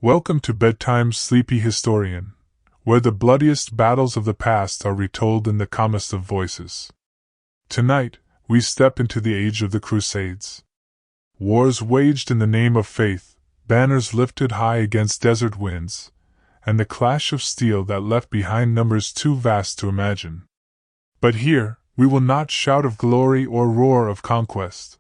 Welcome to Bedtime Sleepy Historian, where the bloodiest battles of the past are retold in the calmest of voices. Tonight, we step into the age of the Crusades. Wars waged in the name of faith, banners lifted high against desert winds, and the clash of steel that left behind numbers too vast to imagine. But here, we will not shout of glory or roar of conquest.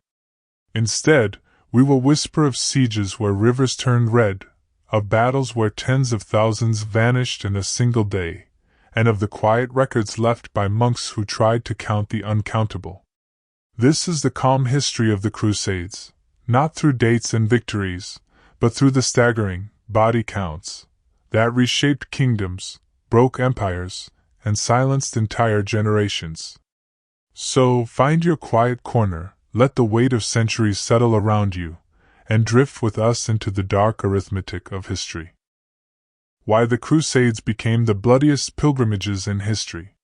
Instead, we will whisper of sieges where rivers turned red, of battles where tens of thousands vanished in a single day, and of the quiet records left by monks who tried to count the uncountable. This is the calm history of the Crusades, not through dates and victories, but through the staggering, body counts, that reshaped kingdoms, broke empires, and silenced entire generations. So, find your quiet corner, let the weight of centuries settle around you, and drift with us into the dark arithmetic of history. Why the Crusades became the bloodiest pilgrimages in history.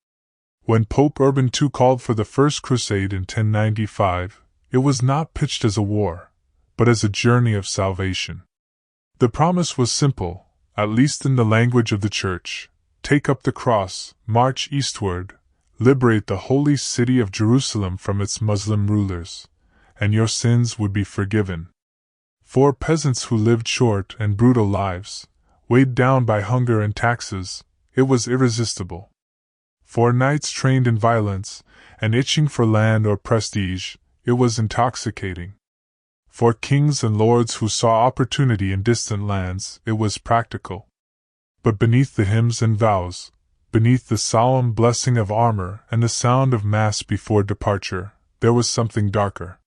When Pope Urban II called for the First Crusade in 1095, it was not pitched as a war, but as a journey of salvation. The promise was simple, at least in the language of the Church: take up the cross, march eastward, liberate the holy city of Jerusalem from its Muslim rulers, and your sins would be forgiven. For peasants who lived short and brutal lives, weighed down by hunger and taxes, it was irresistible. For knights trained in violence, and itching for land or prestige, it was intoxicating. For kings and lords who saw opportunity in distant lands, it was practical. But beneath the hymns and vows, beneath the solemn blessing of armor and the sound of Mass before departure, there was something darker.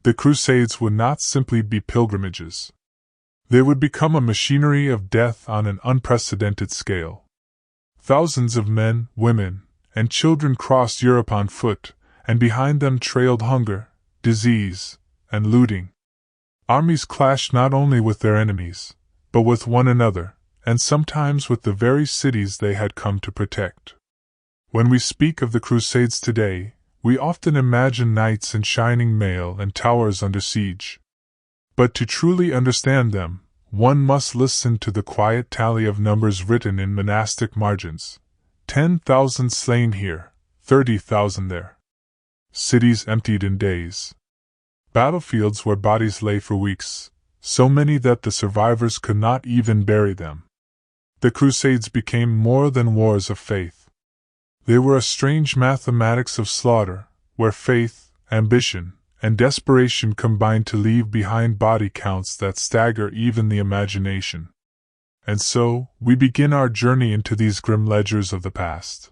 The Crusades would not simply be pilgrimages. They would become a machinery of death on an unprecedented scale. Thousands of men, women, and children crossed Europe on foot, and behind them trailed hunger, disease, and looting. Armies clashed not only with their enemies, but with one another, and sometimes with the very cities they had come to protect. When we speak of the Crusades today, we often imagine knights in shining mail and towers under siege. But to truly understand them, one must listen to the quiet tally of numbers written in monastic margins. 10,000 slain here, 30,000 there. Cities emptied in days. Battlefields where bodies lay for weeks, so many that the survivors could not even bury them. The Crusades became more than wars of faith. They were a strange mathematics of slaughter, where faith, ambition, and desperation combined to leave behind body counts that stagger even the imagination. And so, we begin our journey into these grim ledgers of the past.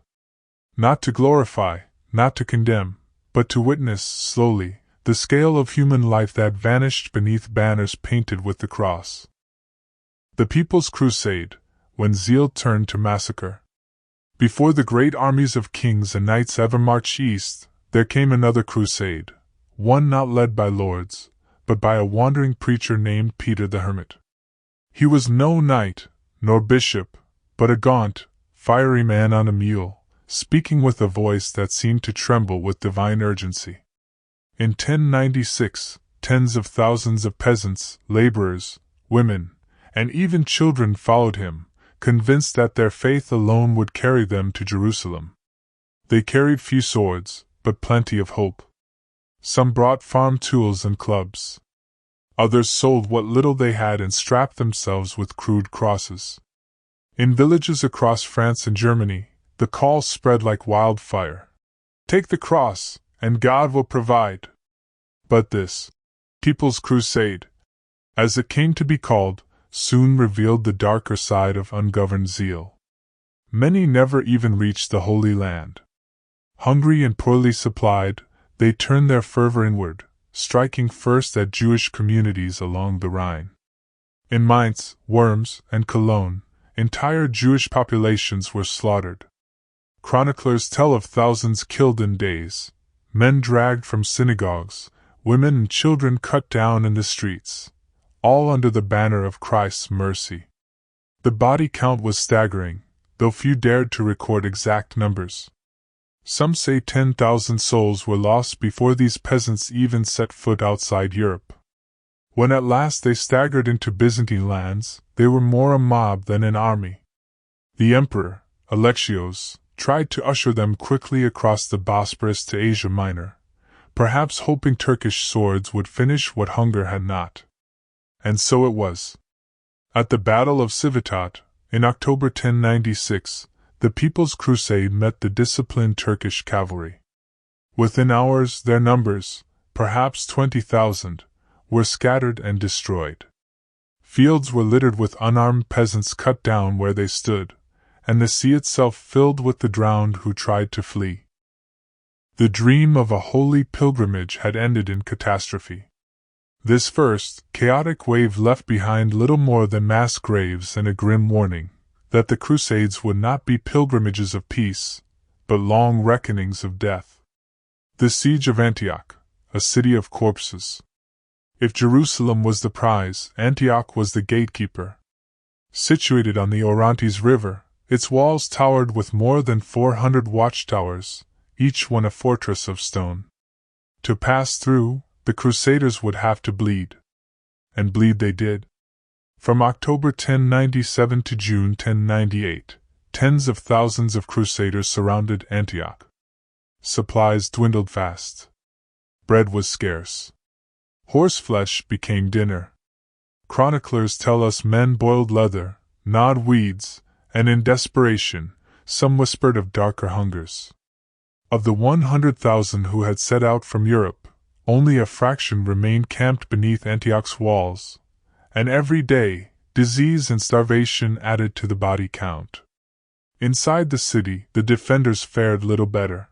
Not to glorify, not to condemn, but to witness, slowly, the scale of human life that vanished beneath banners painted with the cross. The People's Crusade, when zeal turned to massacre. Before the great armies of kings and knights ever marched east, there came another crusade, one not led by lords, but by a wandering preacher named Peter the Hermit. He was no knight, nor bishop, but a gaunt, fiery man on a mule, speaking with a voice that seemed to tremble with divine urgency. In 1096, tens of thousands of peasants, laborers, women, and even children followed him, convinced that their faith alone would carry them to Jerusalem. They carried few swords, but plenty of hope. Some brought farm tools and clubs. Others sold what little they had and strapped themselves with crude crosses. In villages across France and Germany, the call spread like wildfire. Take the cross, and God will provide. But this People's Crusade, as it came to be called, soon revealed the darker side of ungoverned zeal. Many never even reached the Holy Land. Hungry and poorly supplied, they turned their fervor inward, striking first at Jewish communities along the Rhine. In Mainz, Worms, and Cologne, entire Jewish populations were slaughtered. Chroniclers tell of thousands killed in days, men dragged from synagogues, women and children cut down in the streets, all under the banner of Christ's mercy. The body count was staggering, though few dared to record exact numbers. Some say 10,000 souls were lost before these peasants even set foot outside Europe. When at last they staggered into Byzantine lands, they were more a mob than an army. The emperor, Alexios, tried to usher them quickly across the Bosporus to Asia Minor, perhaps hoping Turkish swords would finish what hunger had not. And so it was. At the Battle of Civitate, in October 1096, the People's Crusade met the disciplined Turkish cavalry. Within hours, their numbers, perhaps 20,000, were scattered and destroyed. Fields were littered with unarmed peasants cut down where they stood, and the sea itself filled with the drowned who tried to flee. The dream of a holy pilgrimage had ended in catastrophe. This first, chaotic wave left behind little more than mass graves and a grim warning that the Crusades would not be pilgrimages of peace, but long reckonings of death. The Siege of Antioch, a city of corpses. If Jerusalem was the prize, Antioch was the gatekeeper. Situated on the Orontes River, its walls towered with more than 400 watchtowers, each one a fortress of stone. To pass through, the Crusaders would have to bleed. And bleed they did. From October 1097 to June 1098, tens of thousands of Crusaders surrounded Antioch. Supplies dwindled fast. Bread was scarce. Horseflesh became dinner. Chroniclers tell us men boiled leather, gnawed weeds, and in desperation, some whispered of darker hungers. Of the 100,000 who had set out from Europe, only a fraction remained camped beneath Antioch's walls, and every day, disease and starvation added to the body count. Inside the city, the defenders fared little better.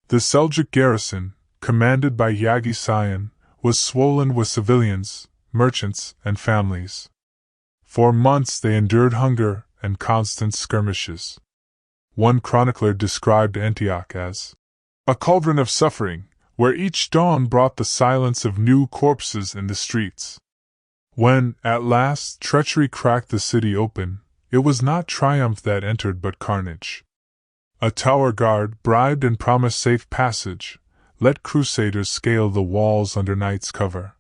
The Seljuk garrison, commanded by Yagi Sayan, was swollen with civilians, merchants, and families. For months they endured hunger and constant skirmishes. One chronicler described Antioch as a cauldron of suffering, where each dawn brought the silence of new corpses in the streets. When, at last, treachery cracked the city open, it was not triumph that entered but carnage. A tower guard, bribed and promised safe passage, let Crusaders scale the walls under night's cover.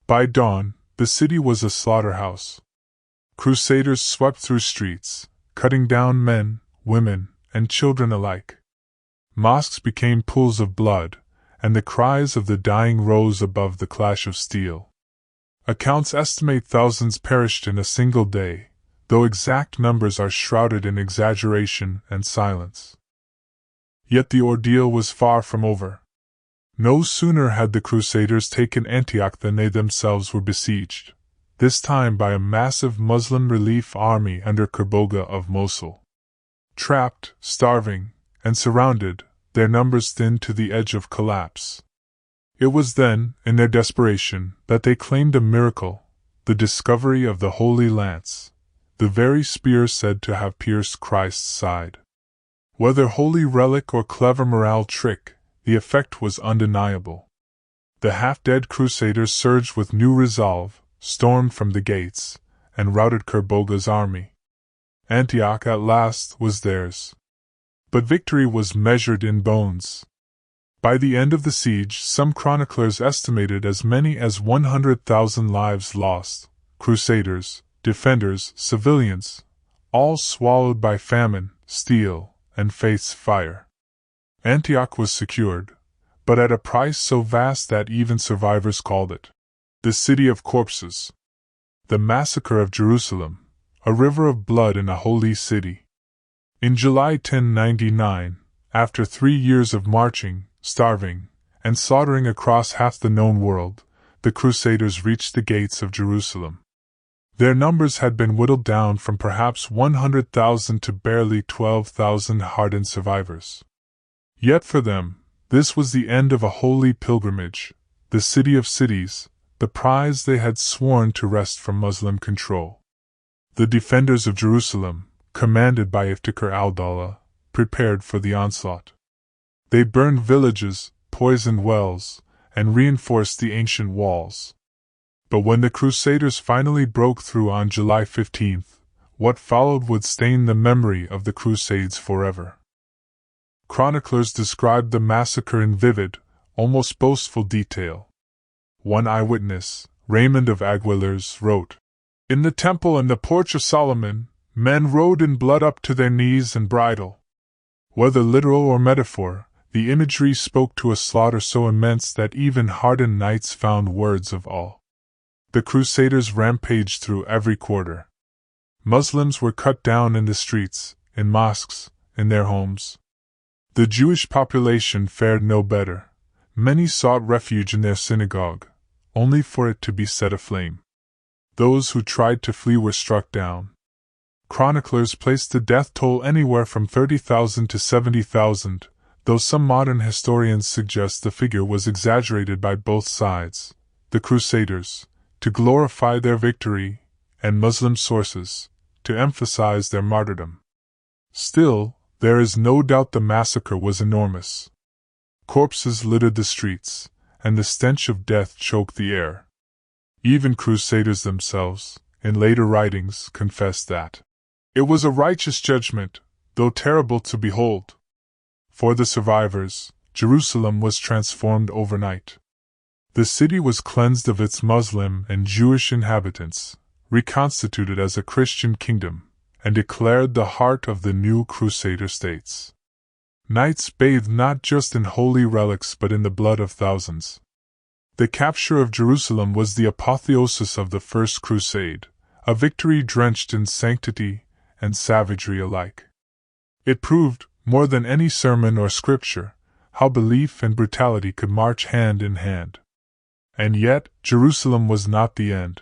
By dawn, the city was a slaughterhouse. Crusaders swept through streets, cutting down men, women, and children alike. Mosques became pools of blood, and the cries of the dying rose above the clash of steel. Accounts estimate thousands perished in a single day, though exact numbers are shrouded in exaggeration and silence. Yet the ordeal was far from over. No sooner had the Crusaders taken Antioch than they themselves were besieged, this time by a massive Muslim relief army under Kerboga of Mosul. Trapped, starving, and surrounded, their numbers thinned to the edge of collapse. It was then, in their desperation, that they claimed a miracle, the discovery of the Holy Lance, the very spear said to have pierced Christ's side. Whether holy relic or clever morale trick, the effect was undeniable. The half-dead Crusaders surged with new resolve, stormed from the gates, and routed Kerboga's army. Antioch at last was theirs. But victory was measured in bones. By the end of the siege, some chroniclers estimated as many as 100,000 lives lost, Crusaders, defenders, civilians, all swallowed by famine, steel, and faith's fire. Antioch was secured, but at a price so vast that even survivors called it the city of corpses. The massacre of Jerusalem, a river of blood in a holy city. In July 1099, after 3 years of marching, starving, and slaughtering across half the known world, the Crusaders reached the gates of Jerusalem. Their numbers had been whittled down from perhaps 100,000 to barely 12,000 hardened survivors. Yet for them, this was the end of a holy pilgrimage, the city of cities, the prize they had sworn to wrest from Muslim control. The defenders of Jerusalem, commanded by Iftikhar al-Dawla, prepared for the onslaught. They burned villages, poisoned wells, and reinforced the ancient walls. But when the Crusaders finally broke through on July 15th, what followed would stain the memory of the Crusades forever. Chroniclers described the massacre in vivid, almost boastful detail. One eyewitness, Raymond of Aguilers, wrote, In the temple and the porch of Solomon, men rode in blood up to their knees and bridle. Whether literal or metaphor, the imagery spoke to a slaughter so immense that even hardened knights found words of awe. The Crusaders rampaged through every quarter. Muslims were cut down in the streets, in mosques, in their homes. The Jewish population fared no better. Many sought refuge in their synagogue, only for it to be set aflame. Those who tried to flee were struck down. Chroniclers placed the death toll anywhere from 30,000 to 70,000, though some modern historians suggest the figure was exaggerated by both sides, the Crusaders, to glorify their victory, and Muslim sources, to emphasize their martyrdom. Still, there is no doubt the massacre was enormous. Corpses littered the streets, and the stench of death choked the air. Even Crusaders themselves, in later writings, confessed that it was a righteous judgment, though terrible to behold. For the survivors, Jerusalem was transformed overnight. The city was cleansed of its Muslim and Jewish inhabitants, reconstituted as a Christian kingdom, and declared the heart of the new Crusader states. Knights bathed not just in holy relics but in the blood of thousands. The capture of Jerusalem was the apotheosis of the First Crusade, a victory drenched in sanctity and savagery alike. It proved, more than any sermon or scripture, how belief and brutality could march hand in hand. And yet, Jerusalem was not the end.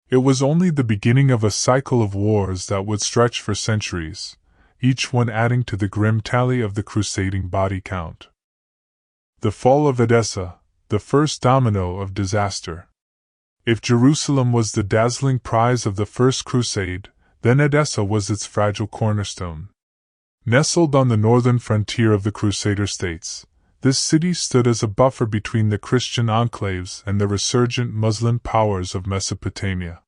It was only the beginning of a cycle of wars that would stretch for centuries, each one adding to the grim tally of the crusading body count. The fall of Edessa, the first domino of disaster. If Jerusalem was the dazzling prize of the First Crusade, then Edessa was its fragile cornerstone. Nestled on the northern frontier of the Crusader states, this city stood as a buffer between the Christian enclaves and the resurgent Muslim powers of Mesopotamia.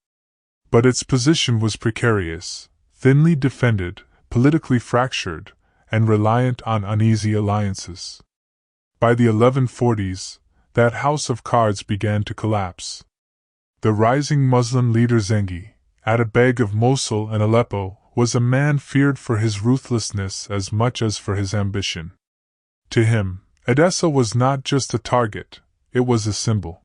But its position was precarious, thinly defended, politically fractured, and reliant on uneasy alliances. By the 1140s, that house of cards began to collapse. The rising Muslim leader Zengi, Atabeg of Mosul and Aleppo, was a man feared for his ruthlessness as much as for his ambition. To him, Edessa was not just a target, it was a symbol.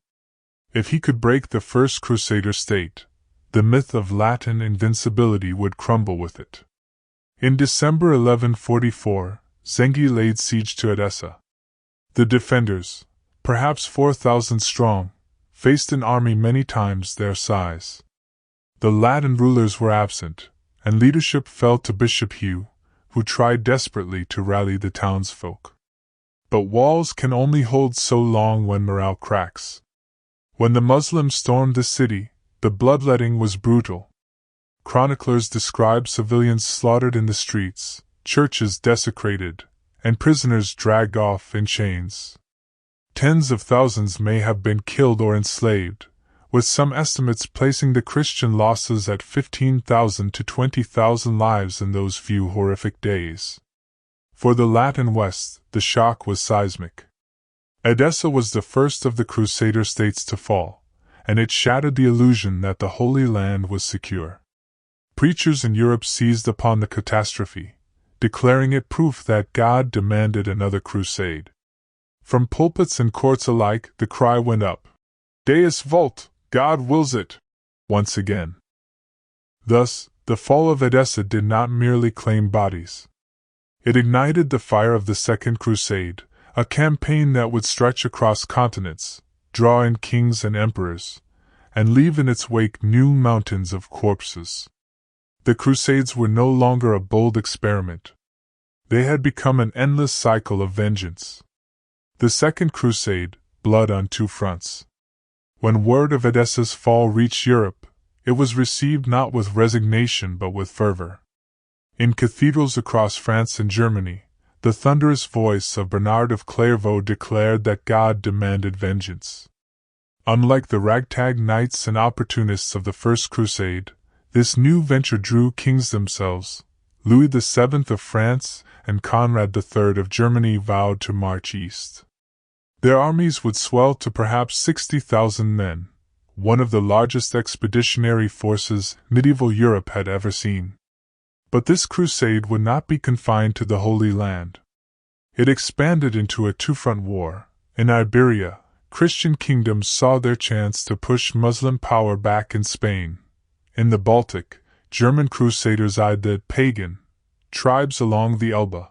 If he could break the First Crusader state, the myth of Latin invincibility would crumble with it. In December 1144, Zengi laid siege to Edessa. The defenders, perhaps 4,000 strong, faced an army many times their size. The Latin rulers were absent, and leadership fell to Bishop Hugh, who tried desperately to rally the townsfolk. But walls can only hold so long when morale cracks. When the Muslims stormed the city, the bloodletting was brutal. Chroniclers describe civilians slaughtered in the streets, churches desecrated, and prisoners dragged off in chains. Tens of thousands may have been killed or enslaved, with some estimates placing the Christian losses at 15,000 to 20,000 lives in those few horrific days. For the Latin West, the shock was seismic. Edessa was the first of the Crusader states to fall, and it shattered the illusion that the Holy Land was secure. Preachers in Europe seized upon the catastrophe, declaring it proof that God demanded another crusade. From pulpits and courts alike, the cry went up, "Deus vult, God wills it," once again. Thus, the fall of Edessa did not merely claim bodies. It ignited the fire of the Second Crusade, a campaign that would stretch across continents, draw in kings and emperors, and leave in its wake new mountains of corpses. The Crusades were no longer a bold experiment. They had become an endless cycle of vengeance. The Second Crusade, blood on two fronts. When word of Edessa's fall reached Europe, it was received not with resignation but with fervor. In cathedrals across France and Germany, the thunderous voice of Bernard of Clairvaux declared that God demanded vengeance. Unlike the ragtag knights and opportunists of the First Crusade, this new venture drew kings themselves. Louis VII of France and Conrad III of Germany vowed to march east. Their armies would swell to perhaps 60,000 men, one of the largest expeditionary forces medieval Europe had ever seen. But this crusade would not be confined to the Holy Land. It expanded into a two-front war. In Iberia, Christian kingdoms saw their chance to push Muslim power back in Spain. In the Baltic, German crusaders eyed the pagan tribes along the Elbe.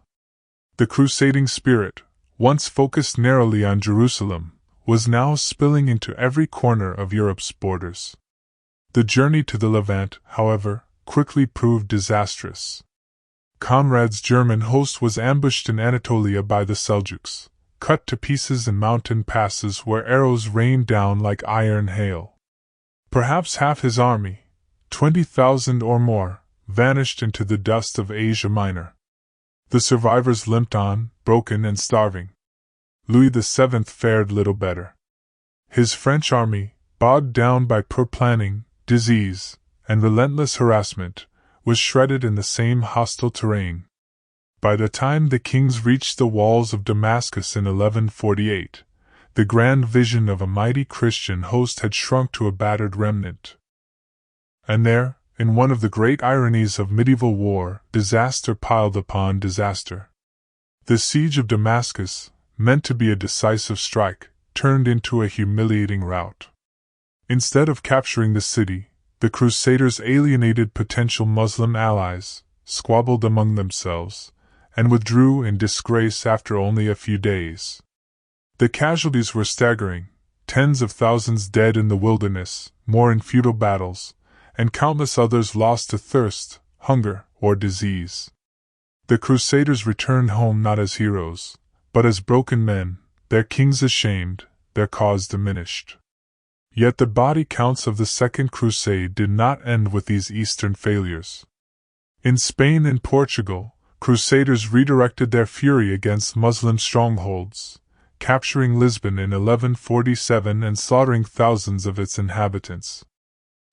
The crusading spirit, once focused narrowly on Jerusalem, was now spilling into every corner of Europe's borders. The journey to the Levant, however, quickly proved disastrous. Conrad's German host was ambushed in Anatolia by the Seljuks, cut to pieces in mountain passes where arrows rained down like iron hail. Perhaps half his army, 20,000 or more, vanished into the dust of Asia Minor. The survivors limped on, broken and starving. Louis VII fared little better. His French army, bogged down by poor planning, disease, and relentless harassment, was shredded in the same hostile terrain. By the time the kings reached the walls of Damascus in 1148, the grand vision of a mighty Christian host had shrunk to a battered remnant. And there, in one of the great ironies of medieval war, disaster piled upon disaster. The siege of Damascus, meant to be a decisive strike, turned into a humiliating rout. Instead of capturing the city, the Crusaders alienated potential Muslim allies, squabbled among themselves, and withdrew in disgrace after only a few days. The casualties were staggering: tens of thousands dead in the wilderness, more in futile battles, and countless others lost to thirst, hunger, or disease. The Crusaders returned home not as heroes, but as broken men, their kings ashamed, their cause diminished. Yet the body counts of the Second Crusade did not end with these eastern failures. In Spain and Portugal, Crusaders redirected their fury against Muslim strongholds, capturing Lisbon in 1147 and slaughtering thousands of its inhabitants.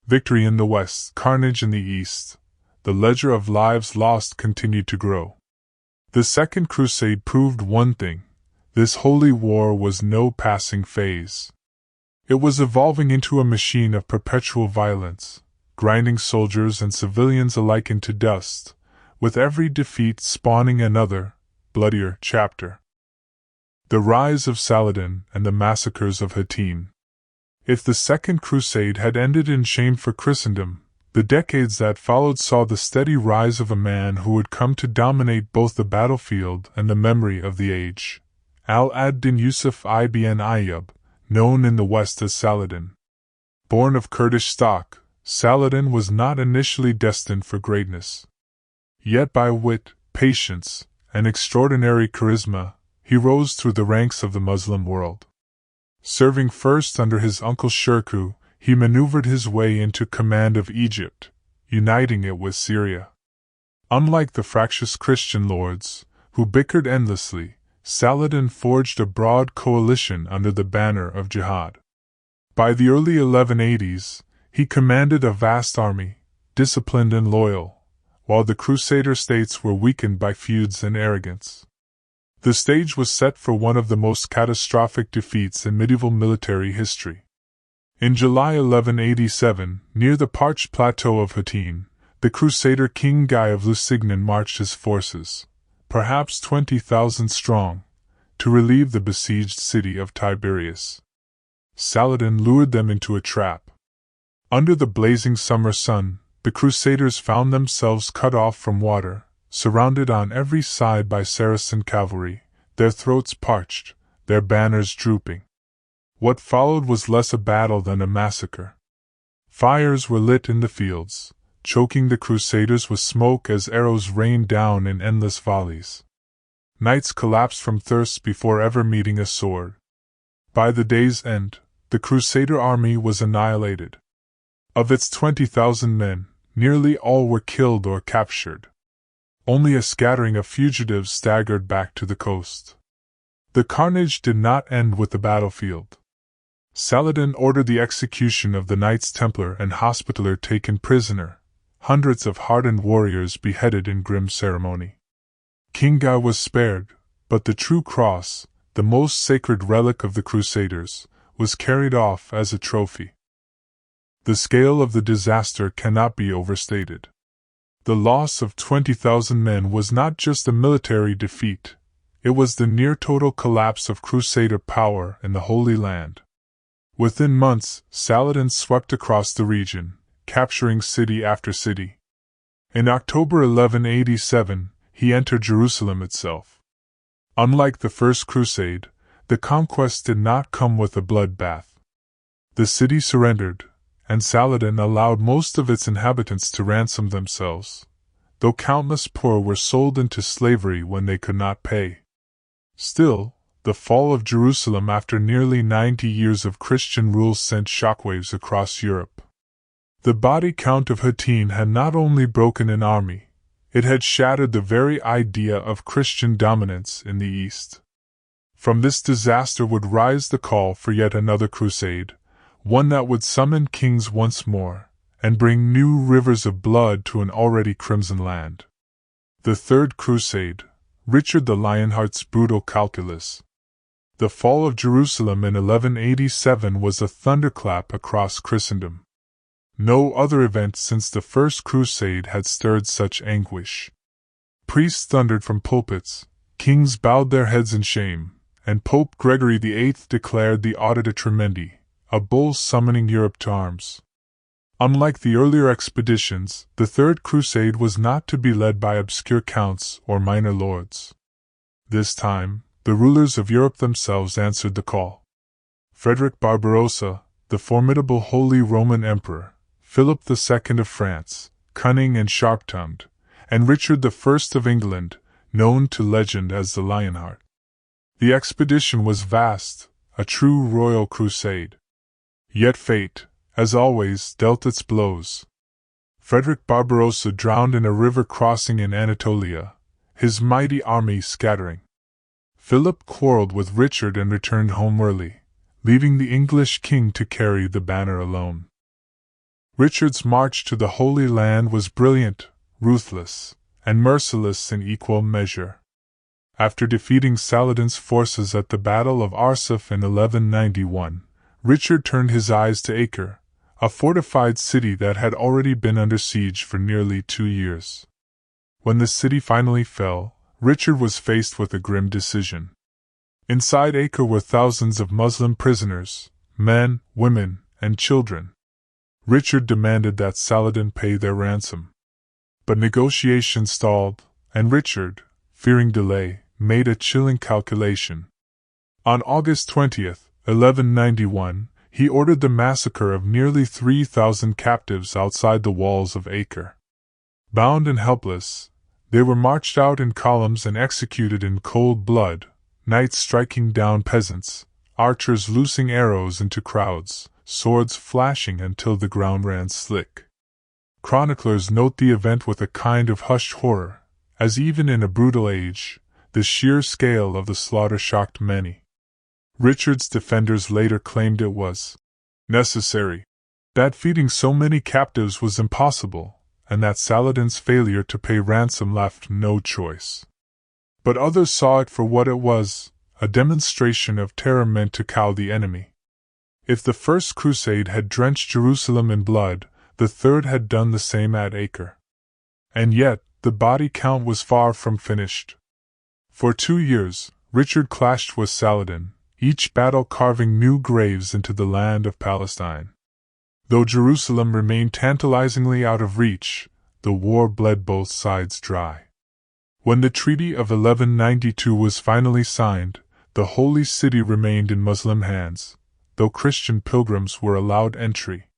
Victory in the west, carnage in the east, the ledger of lives lost continued to grow. The Second Crusade proved one thing: this holy war was no passing phase. It was evolving into a machine of perpetual violence, grinding soldiers and civilians alike into dust, with every defeat spawning another, bloodier chapter. The rise of Saladin and the massacres of Hattin. If the Second Crusade had ended in shame for Christendom, the decades that followed saw the steady rise of a man who would come to dominate both the battlefield and the memory of the age. Al-ad-Din Yusuf ibn Ayyub, known in the West as Saladin. Born of Kurdish stock, Saladin was not initially destined for greatness. Yet by wit, patience, and extraordinary charisma, he rose through the ranks of the Muslim world. Serving first under his uncle Shirkuh, he maneuvered his way into command of Egypt, uniting it with Syria. Unlike the fractious Christian lords, who bickered endlessly, Saladin forged a broad coalition under the banner of jihad. By the early 1180s, he commanded a vast army, disciplined and loyal, while the Crusader states were weakened by feuds and arrogance. The stage was set for one of the most catastrophic defeats in medieval military history. In July 1187, near the parched plateau of Hattin, the Crusader King Guy of Lusignan marched his forces, perhaps 20,000 strong, to relieve the besieged city of Tiberias. Saladin lured them into a trap. Under the blazing summer sun, the Crusaders found themselves cut off from water, surrounded on every side by Saracen cavalry, their throats parched, their banners drooping. What followed was less a battle than a massacre. Fires were lit in the fields, choking the Crusaders with smoke as arrows rained down in endless volleys. Knights collapsed from thirst before ever meeting a sword. By the day's end, the Crusader army was annihilated. Of its 20,000 men, nearly all were killed or captured. Only a scattering of fugitives staggered back to the coast. The carnage did not end with the battlefield. Saladin ordered the execution of the Knights Templar and Hospitaller taken prisoner, hundreds of hardened warriors beheaded in grim ceremony. King Guy was spared, but the true cross, the most sacred relic of the Crusaders, was carried off as a trophy. The scale of the disaster cannot be overstated. The loss of 20,000 men was not just a military defeat, it was the near-total collapse of Crusader power in the Holy Land. Within months, Saladin swept across the region, capturing city after city. In October 1187, he entered Jerusalem itself. Unlike the First Crusade, the conquest did not come with a bloodbath. The city surrendered, and Saladin allowed most of its inhabitants to ransom themselves, though countless poor were sold into slavery when they could not pay. Still, the fall of Jerusalem after nearly 90 years of Christian rule sent shockwaves across Europe. The body count of Hattin had not only broken an army, it had shattered the very idea of Christian dominance in the East. From this disaster would rise the call for yet another crusade, one that would summon kings once more, and bring new rivers of blood to an already crimson land. The Third Crusade, Richard the Lionheart's brutal calculus. The fall of Jerusalem in 1187 was a thunderclap across Christendom. No other event since the First Crusade had stirred such anguish. Priests thundered from pulpits, kings bowed their heads in shame, and Pope Gregory VIII declared the Audita Tremendi, a bull summoning Europe to arms. Unlike the earlier expeditions, the Third Crusade was not to be led by obscure counts or minor lords. This time, the rulers of Europe themselves answered the call. Frederick Barbarossa, the formidable Holy Roman Emperor, Philip II of France, cunning and sharp-tongued, and Richard I of England, known to legend as the Lionheart. The expedition was vast, a true royal crusade. Yet fate, as always, dealt its blows. Frederick Barbarossa drowned in a river crossing in Anatolia, his mighty army scattering. Philip quarreled with Richard and returned home early, leaving the English king to carry the banner alone. Richard's march to the Holy Land was brilliant, ruthless, and merciless in equal measure. After defeating Saladin's forces at the Battle of Arsuf in 1191, Richard turned his eyes to Acre, a fortified city that had already been under siege for nearly 2 years. When the city finally fell, Richard was faced with a grim decision. Inside Acre were thousands of Muslim prisoners, men, women, and children. Richard demanded that Saladin pay their ransom. But negotiations stalled, and Richard, fearing delay, made a chilling calculation. On August 20, 1191, he ordered the massacre of nearly 3,000 captives outside the walls of Acre. Bound and helpless, they were marched out in columns and executed in cold blood, knights striking down peasants, archers loosing arrows into crowds, swords flashing until the ground ran slick. Chroniclers note the event with a kind of hushed horror, as even in a brutal age, the sheer scale of the slaughter shocked many. Richard's defenders later claimed it was necessary, that feeding so many captives was impossible, and that Saladin's failure to pay ransom left no choice. But others saw it for what it was, a demonstration of terror meant to cow the enemy. If the First Crusade had drenched Jerusalem in blood, the Third had done the same at Acre. And yet, the body count was far from finished. For 2 years, Richard clashed with Saladin, each battle carving new graves into the land of Palestine. Though Jerusalem remained tantalizingly out of reach, the war bled both sides dry. When the Treaty of 1192 was finally signed, the Holy City remained in Muslim hands, though Christian pilgrims were allowed entry.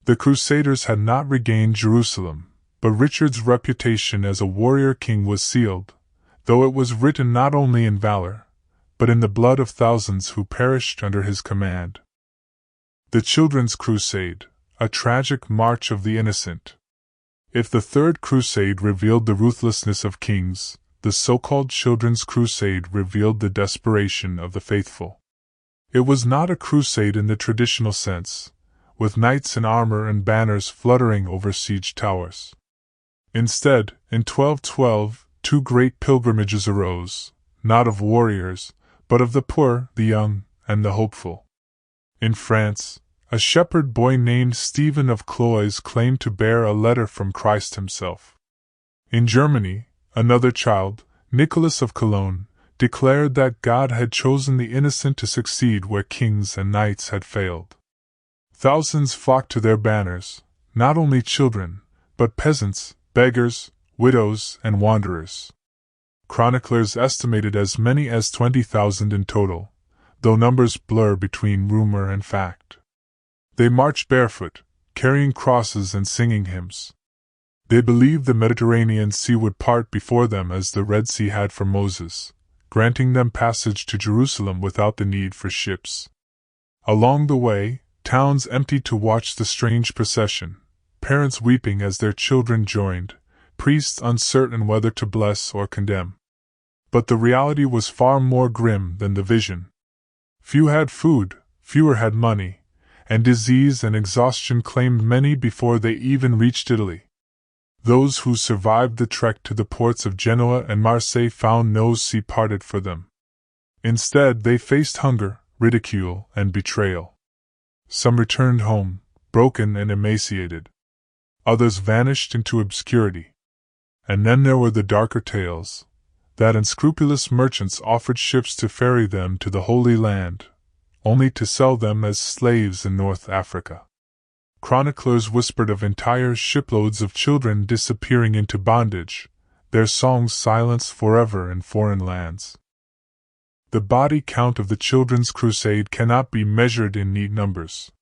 The Crusaders had not regained Jerusalem, but Richard's reputation as a warrior king was sealed, though it was written not only in valor, but in the blood of thousands who perished under his command. The Children's Crusade, a tragic march of the innocent. If the Third Crusade revealed the ruthlessness of kings, the so-called Children's Crusade revealed the desperation of the faithful. It was not a crusade in the traditional sense, with knights in armor and banners fluttering over siege towers. Instead, in 1212, 2 great pilgrimages arose, not of warriors, but of the poor, the young, and the hopeful. In France, a shepherd boy named Stephen of Cloyes claimed to bear a letter from Christ himself. In Germany, another child, Nicholas of Cologne, declared that God had chosen the innocent to succeed where kings and knights had failed. Thousands flocked to their banners, not only children, but peasants, beggars, widows, and wanderers. Chroniclers estimated as many as 20,000 in total, though numbers blur between rumor and fact. They marched barefoot, carrying crosses and singing hymns. They believed the Mediterranean Sea would part before them as the Red Sea had for Moses, granting them passage to Jerusalem without the need for ships. Along the way, towns emptied to watch the strange procession, parents weeping as their children joined, priests uncertain whether to bless or condemn. But the reality was far more grim than the vision. Few had food, fewer had money, and disease and exhaustion claimed many before they even reached Italy. Those who survived the trek to the ports of Genoa and Marseille found no sea parted for them. Instead, they faced hunger, ridicule, and betrayal. Some returned home, broken and emaciated. Others vanished into obscurity. And then there were the darker tales, that unscrupulous merchants offered ships to ferry them to the Holy Land, only to sell them as slaves in North Africa. Chroniclers whispered of entire shiploads of children disappearing into bondage, their songs silenced forever in foreign lands. The body count of the Children's Crusade cannot be measured in neat numbers.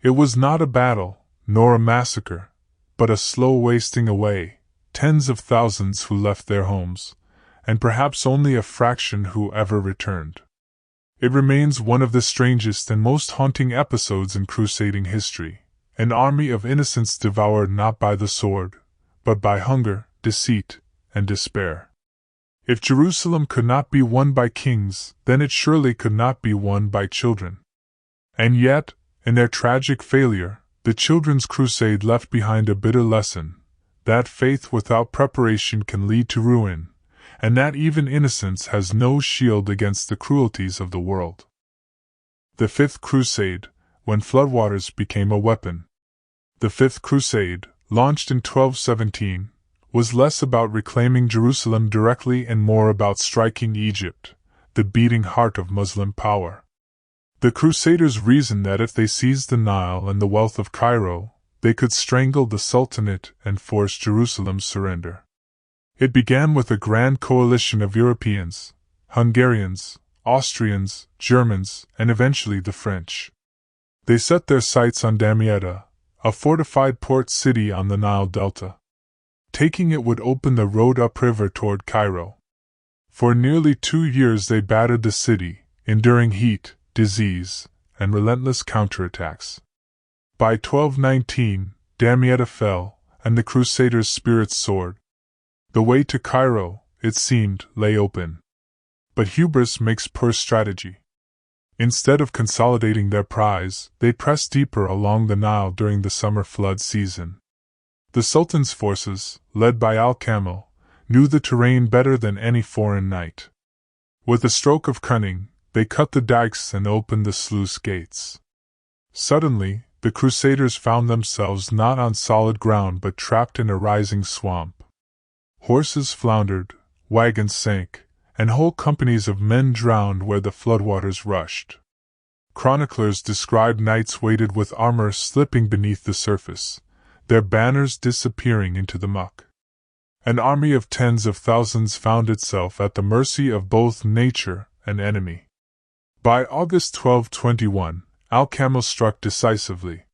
It was not a battle, nor a massacre, but a slow wasting away, tens of thousands who left their homes, and perhaps only a fraction who ever returned. It remains one of the strangest and most haunting episodes in crusading history, an army of innocents devoured not by the sword, but by hunger, deceit, and despair. If Jerusalem could not be won by kings, then it surely could not be won by children. And yet, in their tragic failure, the Children's Crusade left behind a bitter lesson, that faith without preparation can lead to ruin, and that even innocence has no shield against the cruelties of the world. The Fifth Crusade, when floodwaters became a weapon. The Fifth Crusade, launched in 1217, was less about reclaiming Jerusalem directly and more about striking Egypt, the beating heart of Muslim power. The Crusaders reasoned that if they seized the Nile and the wealth of Cairo, they could strangle the Sultanate and force Jerusalem's surrender. It began with a grand coalition of Europeans, Hungarians, Austrians, Germans, and eventually the French. They set their sights on Damietta, a fortified port city on the Nile Delta. Taking it would open the road upriver toward Cairo. For nearly 2 years they battered the city, enduring heat, disease, and relentless counterattacks. By 1219, Damietta fell, and the Crusaders' spirits soared. The way to Cairo, it seemed, lay open. But hubris makes poor strategy. Instead of consolidating their prize, they pressed deeper along the Nile during the summer flood season. The Sultan's forces, led by Al-Kamil, knew the terrain better than any foreign knight. With a stroke of cunning, they cut the dikes and opened the sluice gates. Suddenly, the Crusaders found themselves not on solid ground but trapped in a rising swamp. Horses floundered, wagons sank, and whole companies of men drowned where the floodwaters rushed. Chroniclers described knights weighted with armor slipping beneath the surface, their banners disappearing into the muck. An army of tens of thousands found itself at the mercy of both nature and enemy. By August 1221, Al-Kamil struck decisively.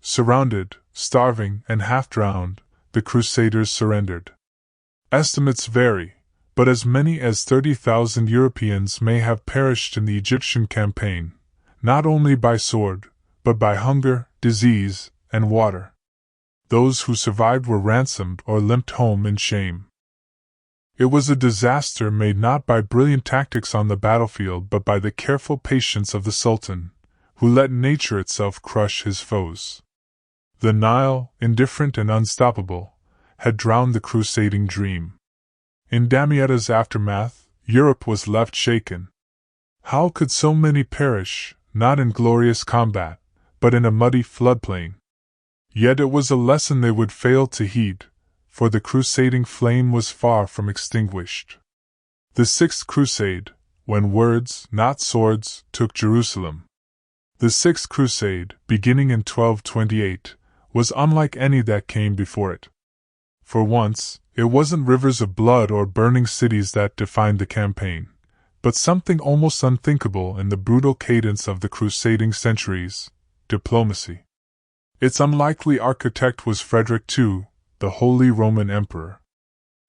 Surrounded, starving, and half-drowned, the Crusaders surrendered. Estimates vary, but as many as 30,000 Europeans may have perished in the Egyptian campaign, not only by sword, but by hunger, disease, and water. Those who survived were ransomed or limped home in shame. It was a disaster made not by brilliant tactics on the battlefield but by the careful patience of the Sultan, who let nature itself crush his foes. The Nile, indifferent and unstoppable, had drowned the crusading dream. In Damietta's aftermath, Europe was left shaken. How could so many perish, not in glorious combat, but in a muddy floodplain. Yet it was a lesson they would fail to heed, for the crusading flame was far from extinguished. The Sixth Crusade, when words, not swords, took Jerusalem. The Sixth Crusade, beginning in 1228, was unlike any that came before it. For once, it wasn't rivers of blood or burning cities that defined the campaign, but something almost unthinkable in the brutal cadence of the crusading centuries: diplomacy. Its unlikely architect was Frederick II, the Holy Roman Emperor.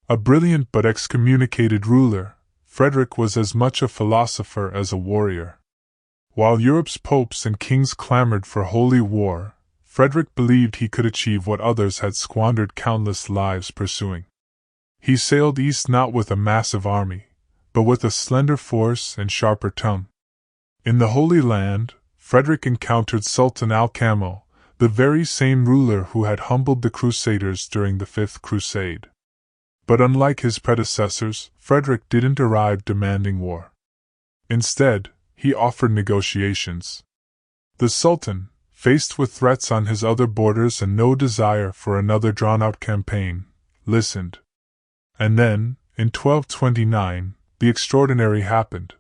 A brilliant but excommunicated ruler, Frederick was as much a philosopher as a warrior. While Europe's popes and kings clamored for holy war, Frederick believed he could achieve what others had squandered countless lives pursuing. He sailed east not with a massive army, but with a slender force and sharper tongue. In the Holy Land, Frederick encountered Sultan Al-Kamil, the very same ruler who had humbled the Crusaders during the Fifth Crusade. But unlike his predecessors, Frederick didn't arrive demanding war. Instead, he offered negotiations. The Sultan, faced with threats on his other borders and no desire for another drawn-out campaign, listened. And then, in 1229, the extraordinary happened.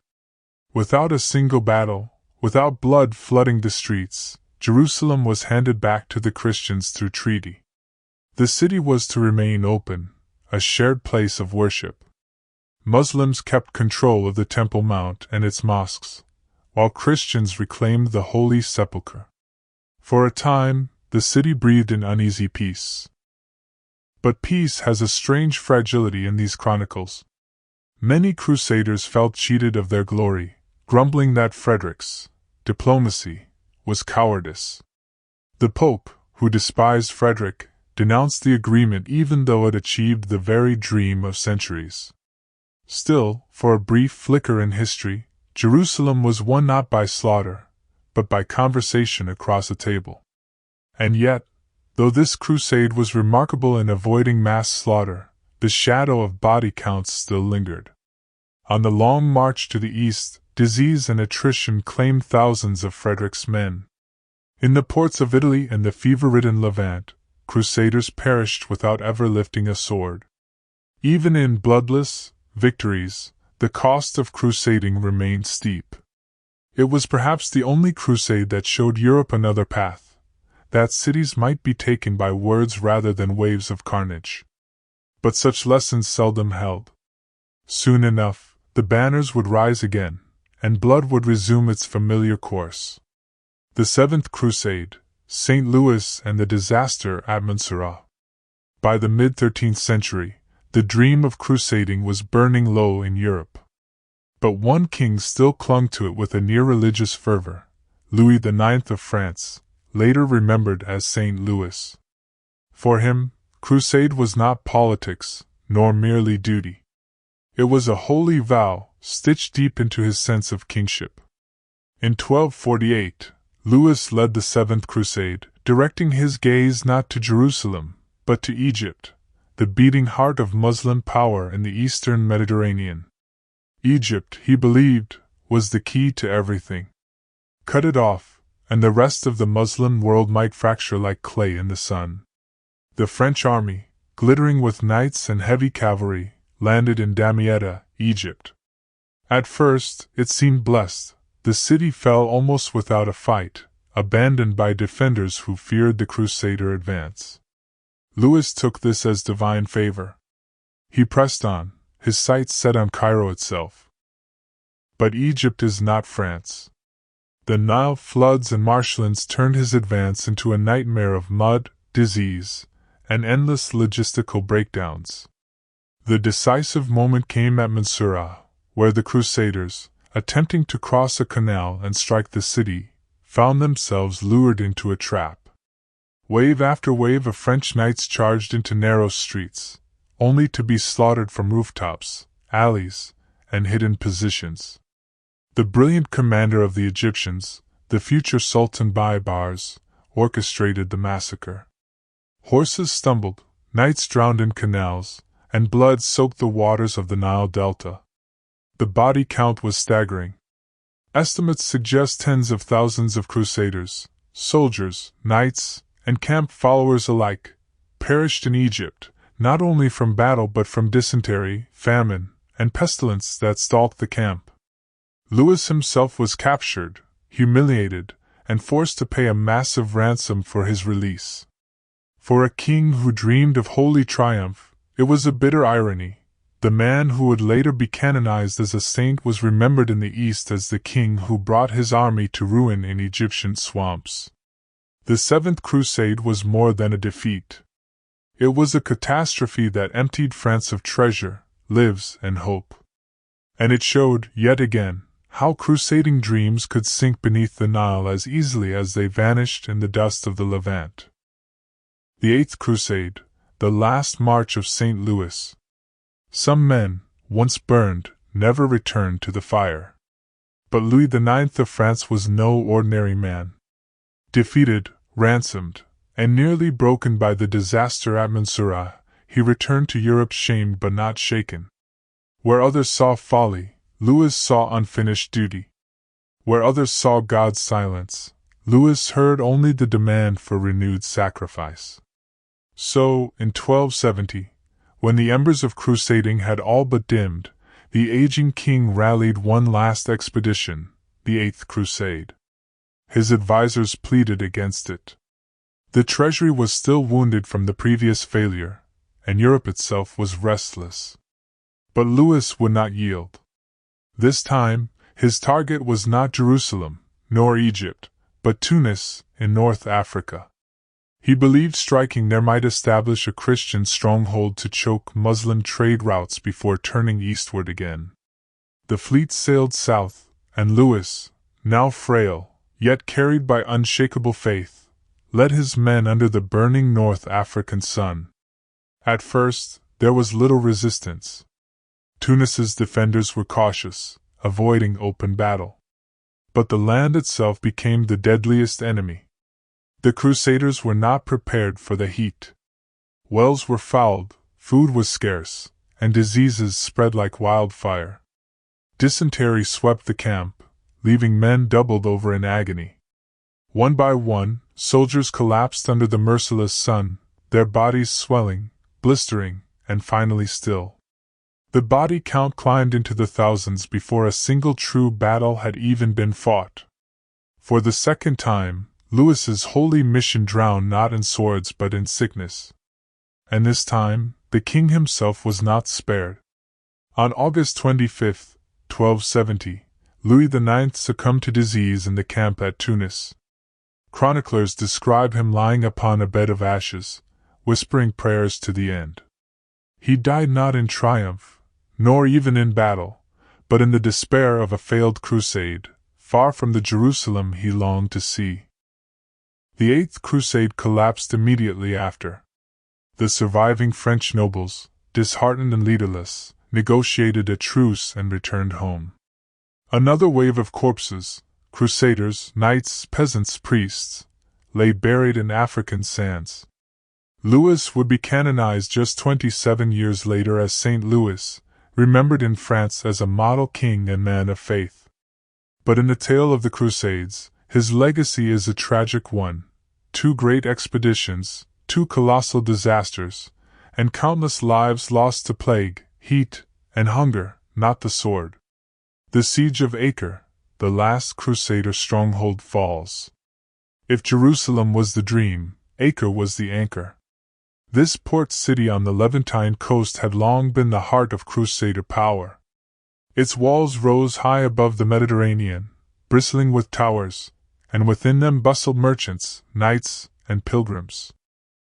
Without a single battle, without blood flooding the streets, Jerusalem was handed back to the Christians through treaty. The city was to remain open, a shared place of worship. Muslims kept control of the Temple Mount and its mosques, while Christians reclaimed the Holy Sepulchre. For a time, the city breathed in uneasy peace. But peace has a strange fragility in these chronicles. Many crusaders felt cheated of their glory, grumbling that Frederick's diplomacy was cowardice. The Pope, who despised Frederick, denounced the agreement even though it achieved the very dream of centuries. Still, for a brief flicker in history, Jerusalem was won not by slaughter, but by conversation across a table. And yet, though this crusade was remarkable in avoiding mass slaughter, the shadow of body counts still lingered. On the long march to the east, disease and attrition claimed thousands of Frederick's men. In the ports of Italy and the fever-ridden Levant, crusaders perished without ever lifting a sword. Even in bloodless victories, the cost of crusading remained steep. It was perhaps the only crusade that showed Europe another path, that cities might be taken by words rather than waves of carnage. But such lessons seldom held. Soon enough, the banners would rise again, and blood would resume its familiar course. The Seventh Crusade, St. Louis and the disaster at Mansoura. By the mid-13th century, the dream of crusading was burning low in Europe. But one king still clung to it with a near-religious fervor, Louis IX of France, later remembered as St. Louis. For him, crusade was not politics, nor merely duty. It was a holy vow, stitched deep into his sense of kingship. In 1248, Louis led the Seventh Crusade, directing his gaze not to Jerusalem, but to Egypt, the beating heart of Muslim power in the eastern Mediterranean. Egypt, he believed, was the key to everything. Cut it off, and the rest of the Muslim world might fracture like clay in the sun. The French army, glittering with knights and heavy cavalry, landed in Damietta, Egypt. At first, it seemed blessed. The city fell almost without a fight, abandoned by defenders who feared the Crusader advance. Louis took this as divine favor. He pressed on, his sights set on Cairo itself. But Egypt is not France. The Nile floods and marshlands turned his advance into a nightmare of mud, disease, and endless logistical breakdowns. The decisive moment came at Mansoura, where the Crusaders, attempting to cross a canal and strike the city, found themselves lured into a trap. Wave after wave of French knights charged into narrow streets, only to be slaughtered from rooftops, alleys, and hidden positions. The brilliant commander of the Egyptians, the future Sultan Baybars, orchestrated the massacre. Horses stumbled, knights drowned in canals, and blood soaked the waters of the Nile Delta. The body count was staggering. Estimates suggest tens of thousands of crusaders, soldiers, knights, and camp followers alike, perished in Egypt, not only from battle but from dysentery, famine, and pestilence that stalked the camp. Louis himself was captured, humiliated, and forced to pay a massive ransom for his release. For a king who dreamed of holy triumph, it was a bitter irony. The man who would later be canonized as a saint was remembered in the East as the king who brought his army to ruin in Egyptian swamps. The Seventh Crusade was more than a defeat. It was a catastrophe that emptied France of treasure, lives, and hope. And it showed, yet again, how crusading dreams could sink beneath the Nile as easily as they vanished in the dust of the Levant. The Eighth Crusade, the last march of St. Louis. Some men, once burned, never returned to the fire. But Louis IX of France was no ordinary man. Defeated, ransomed, and nearly broken by the disaster at Mansoura, he returned to Europe shamed but not shaken. Where others saw folly, Louis saw unfinished duty. Where others saw God's silence, Louis heard only the demand for renewed sacrifice. So, in 1270, when the embers of crusading had all but dimmed, the aging king rallied one last expedition, the Eighth Crusade. His advisors pleaded against it. The treasury was still wounded from the previous failure, and Europe itself was restless. But Louis would not yield. This time, his target was not Jerusalem, nor Egypt, but Tunis, in North Africa. He believed striking there might establish a Christian stronghold to choke Muslim trade routes before turning eastward again. The fleet sailed south, and Louis, now frail, yet carried by unshakable faith, led his men under the burning North African sun. At first, there was little resistance. Tunis's defenders were cautious, avoiding open battle. But the land itself became the deadliest enemy. The Crusaders were not prepared for the heat. Wells were fouled, food was scarce, and diseases spread like wildfire. Dysentery swept the camp, leaving men doubled over in agony. One by one, soldiers collapsed under the merciless sun, their bodies swelling, blistering, and finally still. The body count climbed into the thousands before a single true battle had even been fought. For the second time, Louis's holy mission drowned not in swords but in sickness. And this time, the king himself was not spared. On August 25, 1270, Louis IX succumbed to disease in the camp at Tunis. Chroniclers describe him lying upon a bed of ashes, whispering prayers to the end. He died not in triumph, nor even in battle, but in the despair of a failed crusade, far from the Jerusalem he longed to see. The Eighth Crusade collapsed immediately after. The surviving French nobles, disheartened and leaderless, negotiated a truce and returned home. Another wave of corpses, crusaders, knights, peasants, priests, lay buried in African sands. Louis would be canonized just 27 years later as Saint Louis, remembered in France as a model king and man of faith. But in the tale of the Crusades, his legacy is a tragic one: 2 great expeditions, 2 colossal disasters, and countless lives lost to plague, heat, and hunger, not the sword. The siege of Acre, the last Crusader stronghold, falls. If Jerusalem was the dream, Acre was the anchor. This port city on the Levantine coast had long been the heart of Crusader power. Its walls rose high above the Mediterranean, bristling with towers, and within them bustled merchants, knights, and pilgrims.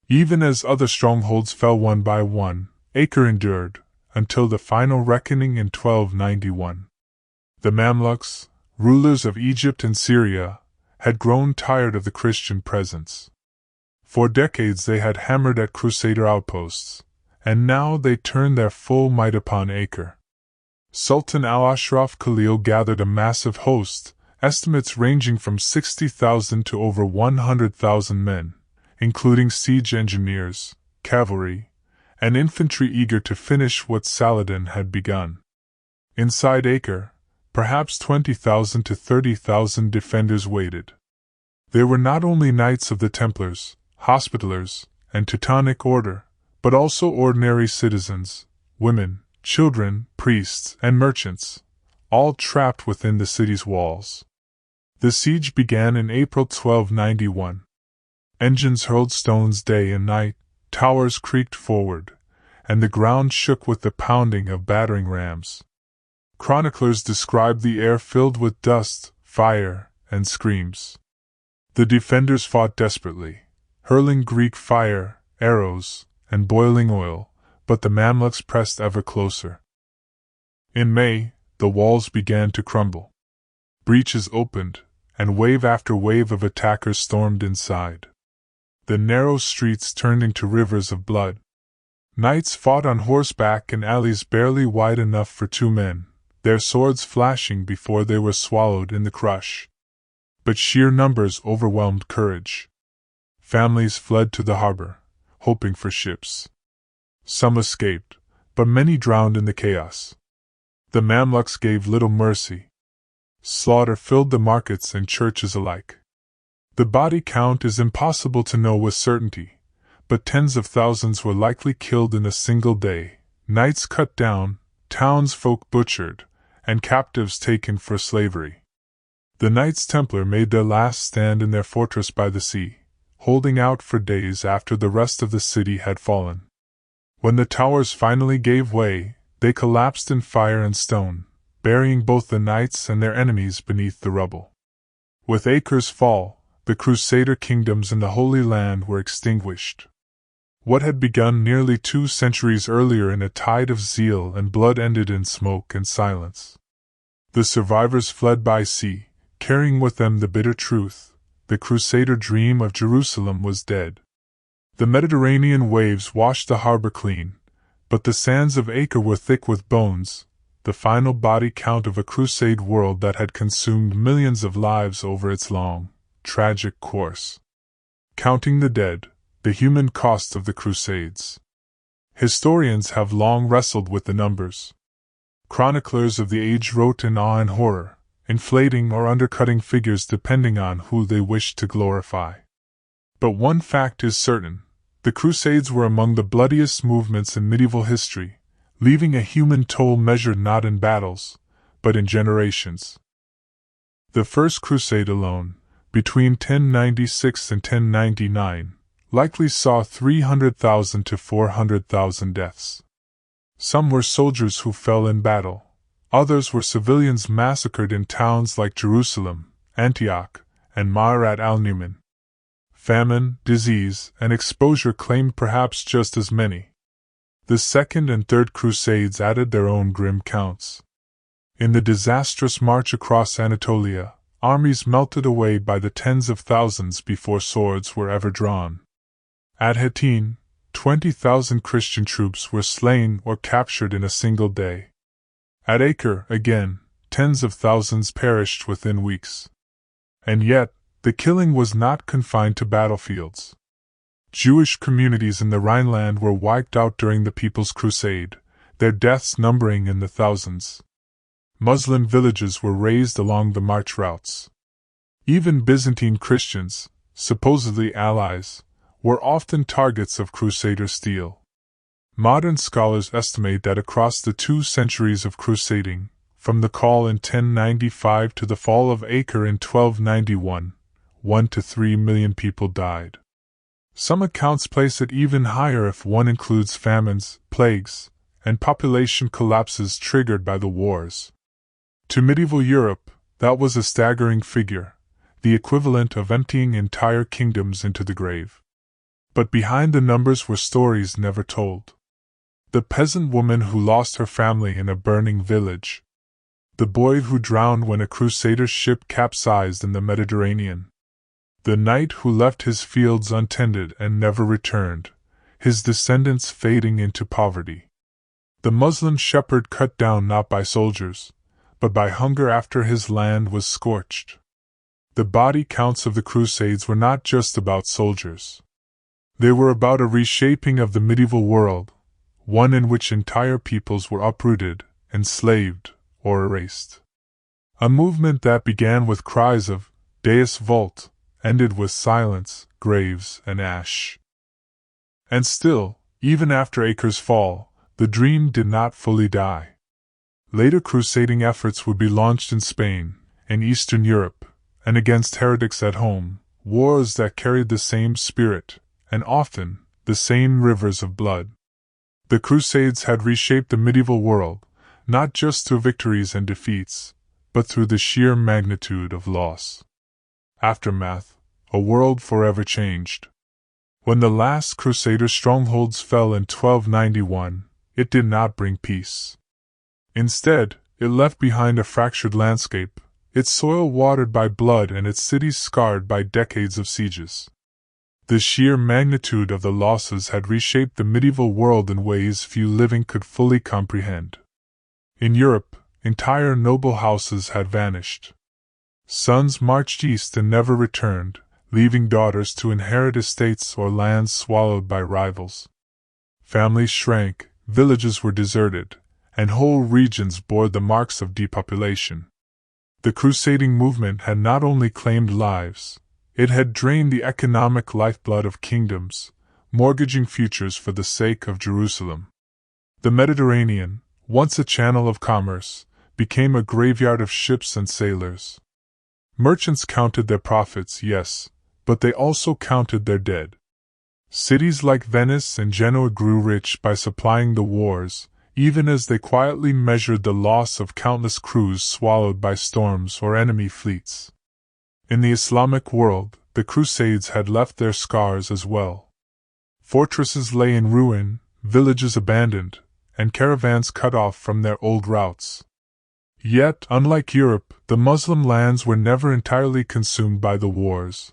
Even as other strongholds fell one by one, Acre endured, until the final reckoning in 1291. The Mamluks, rulers of Egypt and Syria, had grown tired of the Christian presence. For decades they had hammered at Crusader outposts, and now they turned their full might upon Acre. Sultan al-Ashraf Khalil gathered a massive host, estimates ranging from 60,000 to over 100,000 men, including siege engineers, cavalry, and infantry eager to finish what Saladin had begun. Inside Acre, perhaps 20,000 to 30,000 defenders waited. They were not only knights of the Templars, Hospitallers, and Teutonic Order, but also ordinary citizens, women, children, priests, and merchants, all trapped within the city's walls. The siege began in April 1291. Engines hurled stones day and night, towers creaked forward, and the ground shook with the pounding of battering rams. Chroniclers described the air filled with dust, fire, and screams. The defenders fought desperately, hurling Greek fire, arrows, and boiling oil, but the Mamluks pressed ever closer. In May, the walls began to crumble. Breaches opened, and wave after wave of attackers stormed inside. The narrow streets turned into rivers of blood. Knights fought on horseback in alleys barely wide enough for two men, their swords flashing before they were swallowed in the crush. But sheer numbers overwhelmed courage. Families fled to the harbor, hoping for ships. Some escaped, but many drowned in the chaos. The Mamluks gave little mercy. Slaughter filled the markets and churches alike. The body count is impossible to know with certainty, but tens of thousands were likely killed in a single day, knights cut down, townsfolk butchered, and captives taken for slavery. The Knights Templar made their last stand in their fortress by the sea, holding out for days after the rest of the city had fallen. When the towers finally gave way, they collapsed in fire and stone, burying both the knights and their enemies beneath the rubble. With Acre's fall, the Crusader kingdoms in the Holy Land were extinguished. What had begun nearly 2 centuries earlier in a tide of zeal and blood ended in smoke and silence. The survivors fled by sea, carrying with them the bitter truth: the Crusader dream of Jerusalem was dead. The Mediterranean waves washed the harbor clean, but the sands of Acre were thick with bones, the final body count of a crusade world that had consumed millions of lives over its long, tragic course. Counting the dead, the human cost of the Crusades. Historians have long wrestled with the numbers. Chroniclers of the age wrote in awe and horror, inflating or undercutting figures depending on who they wished to glorify. But one fact is certain: the Crusades were among the bloodiest movements in medieval history, leaving a human toll measured not in battles, but in generations. The First Crusade alone, between 1096 and 1099, likely saw 300,000 to 400,000 deaths. Some were soldiers who fell in battle, others were civilians massacred in towns like Jerusalem, Antioch, and Ma'arat al-Numan. Famine, disease, and exposure claimed perhaps just as many. The Second and Third Crusades added their own grim counts. In the disastrous march across Anatolia, armies melted away by the tens of thousands before swords were ever drawn. At Hattin, 20,000 Christian troops were slain or captured in a single day. At Acre, again, tens of thousands perished within weeks. And yet, the killing was not confined to battlefields. Jewish communities in the Rhineland were wiped out during the People's Crusade, their deaths numbering in the thousands. Muslim villages were razed along the march routes. Even Byzantine Christians, supposedly allies, were often targets of Crusader steel. Modern scholars estimate that across the 2 centuries of crusading, from the call in 1095 to the fall of Acre in 1291, 1 to 3 million people died. Some accounts place it even higher if one includes famines, plagues, and population collapses triggered by the wars. To medieval Europe, that was a staggering figure, the equivalent of emptying entire kingdoms into the grave. But behind the numbers were stories never told. The peasant woman who lost her family in a burning village. The boy who drowned when a crusader ship capsized in the Mediterranean. The knight who left his fields untended and never returned, his descendants fading into poverty. The Muslim shepherd cut down not by soldiers, but by hunger after his land was scorched. The body counts of the Crusades were not just about soldiers. They were about a reshaping of the medieval world, one in which entire peoples were uprooted, enslaved, or erased. A movement that began with cries of Deus Vult ended with silence, graves, and ash. And still, even after Acre's fall, the dream did not fully die. Later crusading efforts would be launched in Spain, in Eastern Europe, and against heretics at home, wars that carried the same spirit, and often, the same rivers of blood. The Crusades had reshaped the medieval world, not just through victories and defeats, but through the sheer magnitude of loss. Aftermath: a world forever changed. When the last Crusader strongholds fell in 1291, it did not bring peace. Instead, it left behind a fractured landscape, its soil watered by blood and its cities scarred by decades of sieges. The sheer magnitude of the losses had reshaped the medieval world in ways few living could fully comprehend. In Europe, entire noble houses had vanished. Sons marched east and never returned, leaving daughters to inherit estates or lands swallowed by rivals. Families shrank, villages were deserted, and whole regions bore the marks of depopulation. The crusading movement had not only claimed lives, it had drained the economic lifeblood of kingdoms, mortgaging futures for the sake of Jerusalem. The Mediterranean, once a channel of commerce, became a graveyard of ships and sailors. Merchants counted their profits, yes, but they also counted their dead. Cities like Venice and Genoa grew rich by supplying the wars, even as they quietly measured the loss of countless crews swallowed by storms or enemy fleets. In the Islamic world, the Crusades had left their scars as well. Fortresses lay in ruin, villages abandoned, and caravans cut off from their old routes. Yet, unlike Europe, the Muslim lands were never entirely consumed by the wars.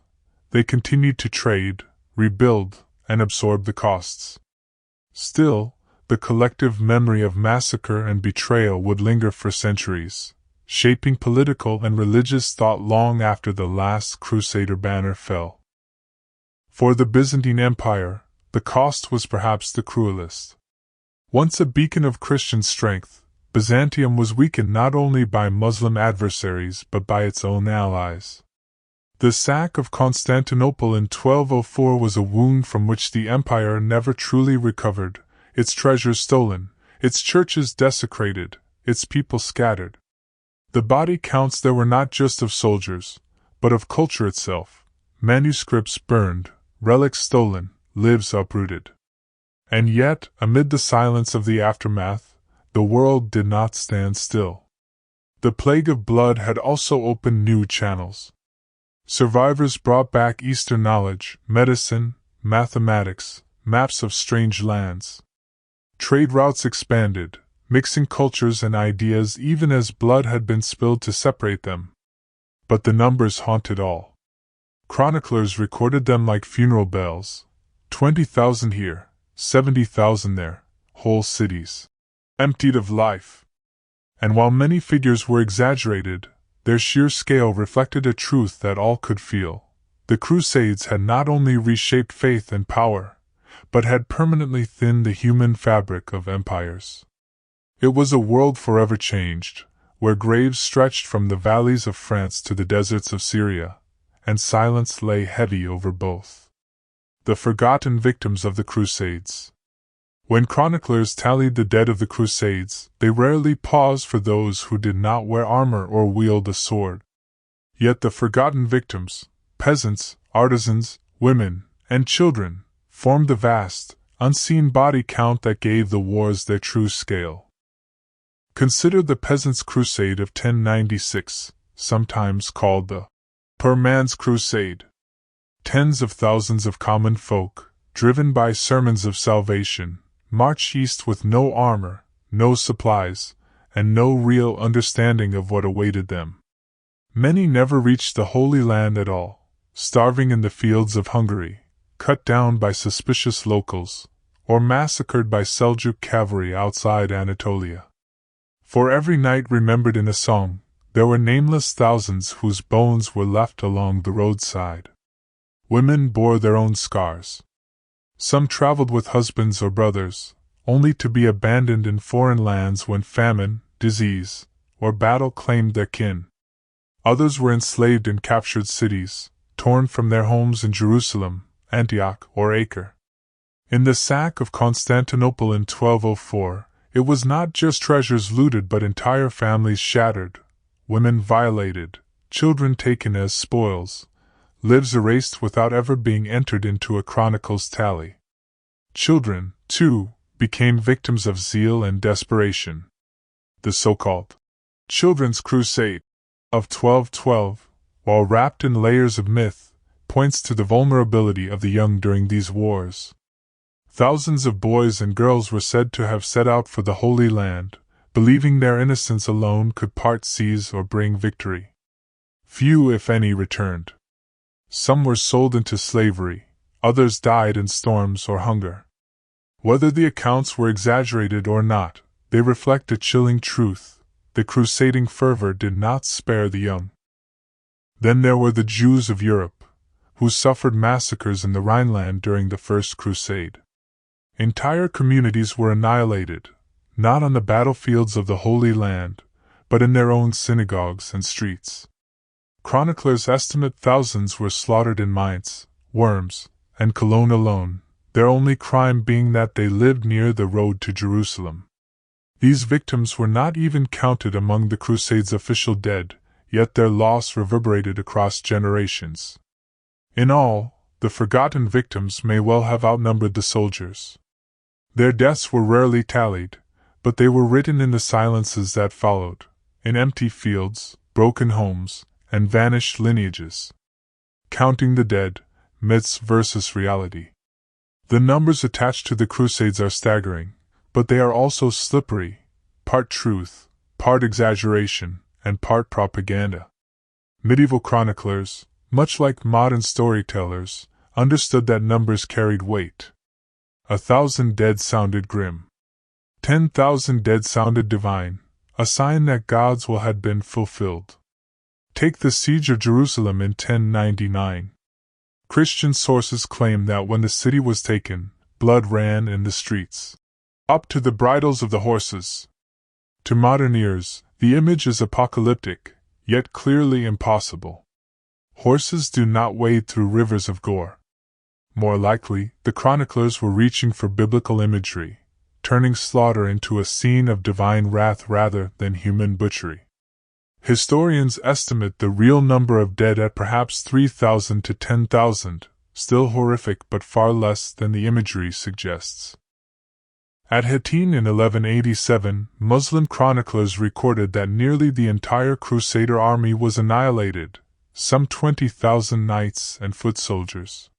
They continued to trade, rebuild, and absorb the costs. Still, the collective memory of massacre and betrayal would linger for centuries, shaping political and religious thought long after the last Crusader banner fell. For the Byzantine Empire, the cost was perhaps the cruelest. Once a beacon of Christian strength, Byzantium was weakened not only by Muslim adversaries but by its own allies. The sack of Constantinople in 1204 was a wound from which the empire never truly recovered, its treasures stolen, its churches desecrated, its people scattered. The body counts there were not just of soldiers, but of culture itself, manuscripts burned, relics stolen, lives uprooted. And yet, amid the silence of the aftermath, the world did not stand still. The plague of blood had also opened new channels. Survivors brought back Eastern knowledge, medicine, mathematics, maps of strange lands. Trade routes expanded, mixing cultures and ideas even as blood had been spilled to separate them. But the numbers haunted all. Chroniclers recorded them like funeral bells. 20,000 here, 70,000 there, whole cities emptied of life. And while many figures were exaggerated, their sheer scale reflected a truth that all could feel. The Crusades had not only reshaped faith and power, but had permanently thinned the human fabric of empires. It was a world forever changed, where graves stretched from the valleys of France to the deserts of Syria, and silence lay heavy over both. The forgotten victims of the Crusades. When chroniclers tallied the dead of the Crusades, they rarely paused for those who did not wear armor or wield a sword. Yet the forgotten victims, peasants, artisans, women, and children, formed the vast, unseen body count that gave the wars their true scale. Consider the Peasants' Crusade of 1096, sometimes called the Poor Man's Crusade. Tens of thousands of common folk, driven by sermons of salvation, marched east with no armor, no supplies, and no real understanding of what awaited them. Many never reached the Holy Land at all, starving in the fields of Hungary, cut down by suspicious locals, or massacred by Seljuk cavalry outside Anatolia. For every night remembered in a song, there were nameless thousands whose bones were left along the roadside. Women bore their own scars. Some traveled with husbands or brothers, only to be abandoned in foreign lands when famine, disease, or battle claimed their kin. Others were enslaved in captured cities, torn from their homes in Jerusalem, Antioch, or Acre. In the sack of Constantinople in 1204, it was not just treasures looted but entire families shattered, women violated, children taken as spoils, lives erased without ever being entered into a chronicles tally. Children, too, became victims of zeal and desperation. The so-called Children's Crusade of 1212, while wrapped in layers of myth, points to the vulnerability of the young during these wars. Thousands of boys and girls were said to have set out for the Holy Land, believing their innocence alone could part seas or bring victory. Few, if any, returned. Some were sold into slavery, others died in storms or hunger. Whether the accounts were exaggerated or not, they reflect a chilling truth: the crusading fervor did not spare the young. Then there were the Jews of Europe, who suffered massacres in the Rhineland during the First Crusade. Entire communities were annihilated, not on the battlefields of the Holy Land, but in their own synagogues and streets. Chroniclers estimate thousands were slaughtered in Mainz, Worms, and Cologne alone, their only crime being that they lived near the road to Jerusalem. These victims were not even counted among the Crusades' official dead, yet their loss reverberated across generations. In all, the forgotten victims may well have outnumbered the soldiers. Their deaths were rarely tallied, but they were written in the silences that followed, in empty fields, broken homes, and vanished lineages. Counting the dead, myths versus reality. The numbers attached to the Crusades are staggering, but they are also slippery, part truth, part exaggeration, and part propaganda. Medieval chroniclers, much like modern storytellers, understood that numbers carried weight. 1,000 dead sounded grim. 10,000 dead sounded divine, a sign that God's will had been fulfilled. Take the siege of Jerusalem in 1099. Christian sources claim that when the city was taken, blood ran in the streets, up to the bridles of the horses. To modern ears, the image is apocalyptic, yet clearly impossible. Horses do not wade through rivers of gore. More likely, the chroniclers were reaching for biblical imagery, turning slaughter into a scene of divine wrath rather than human butchery. Historians estimate the real number of dead at perhaps 3,000 to 10,000, still horrific but far less than the imagery suggests. At Hattin in 1187, Muslim chroniclers recorded that nearly the entire Crusader army was annihilated, some 20,000 knights and foot soldiers.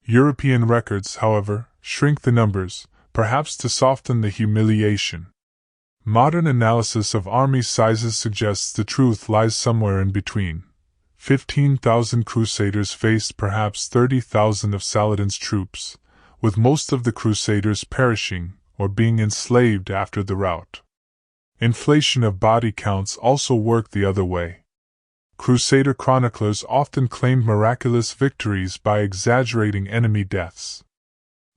European records, however, shrink the numbers, perhaps to soften the humiliation. Modern analysis of army sizes suggests the truth lies somewhere in between. 15,000 crusaders faced perhaps 30,000 of Saladin's troops, with most of the crusaders perishing or being enslaved after the rout. Inflation of body counts also worked the other way. Crusader chroniclers often claimed miraculous victories by exaggerating enemy deaths.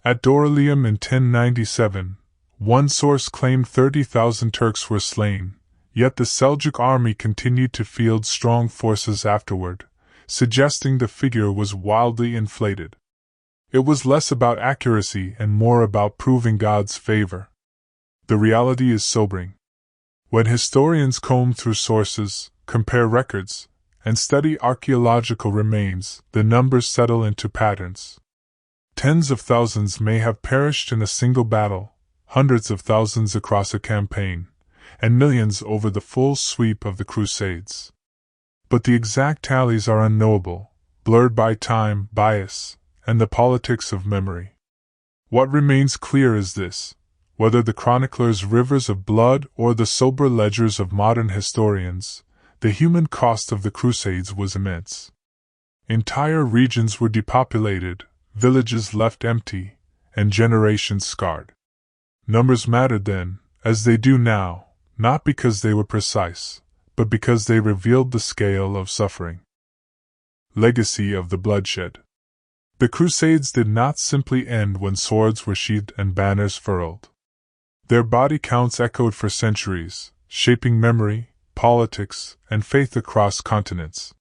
At Dorylaeum in 1097, one source claimed 30,000 Turks were slain, yet the Seljuk army continued to field strong forces afterward, suggesting the figure was wildly inflated. It was less about accuracy and more about proving God's favor. The reality is sobering. When historians comb through sources, compare records, and study archaeological remains, the numbers settle into patterns. Tens of thousands may have perished in a single battle, hundreds of thousands across a campaign, and millions over the full sweep of the Crusades. But the exact tallies are unknowable, blurred by time, bias, and the politics of memory. What remains clear is this: whether the chroniclers' rivers of blood or the sober ledgers of modern historians, the human cost of the Crusades was immense. Entire regions were depopulated, villages left empty, and generations scarred. Numbers mattered then, as they do now, not because they were precise, but because they revealed the scale of suffering. Legacy of the bloodshed. The Crusades did not simply end when swords were sheathed and banners furled. Their body counts echoed for centuries, shaping memory, politics, and faith across continents.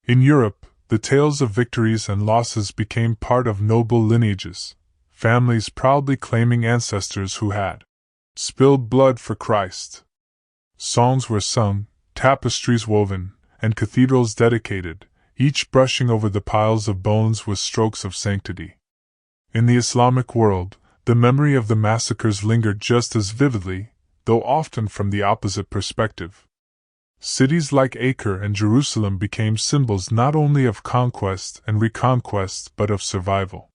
In Europe, the tales of victories and losses became part of noble lineages, families proudly claiming ancestors who had spilled blood for Christ. Songs were sung, tapestries woven, and cathedrals dedicated, each brushing over the piles of bones with strokes of sanctity. In the Islamic world, the memory of the massacres lingered just as vividly, though often from the opposite perspective. Cities like Acre and Jerusalem became symbols not only of conquest and reconquest but of survival.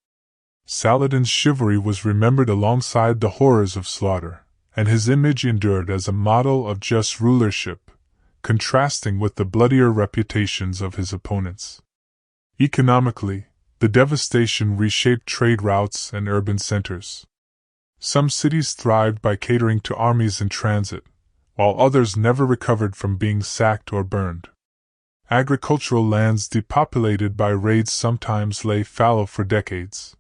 Saladin's chivalry was remembered alongside the horrors of slaughter, and his image endured as a model of just rulership, contrasting with the bloodier reputations of his opponents. Economically, the devastation reshaped trade routes and urban centers. Some cities thrived by catering to armies in transit, while others never recovered from being sacked or burned. Agricultural lands depopulated by raids sometimes lay fallow for decades.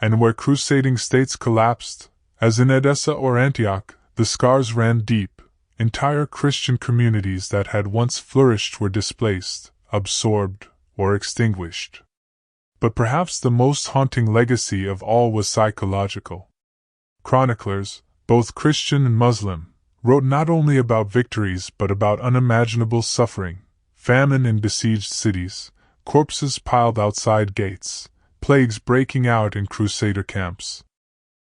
And where crusading states collapsed, as in Edessa or Antioch, the scars ran deep. Entire Christian communities that had once flourished were displaced, absorbed, or extinguished. But perhaps the most haunting legacy of all was psychological. Chroniclers, both Christian and Muslim, wrote not only about victories but about unimaginable suffering, famine in besieged cities, corpses piled outside gates, plagues breaking out in crusader camps.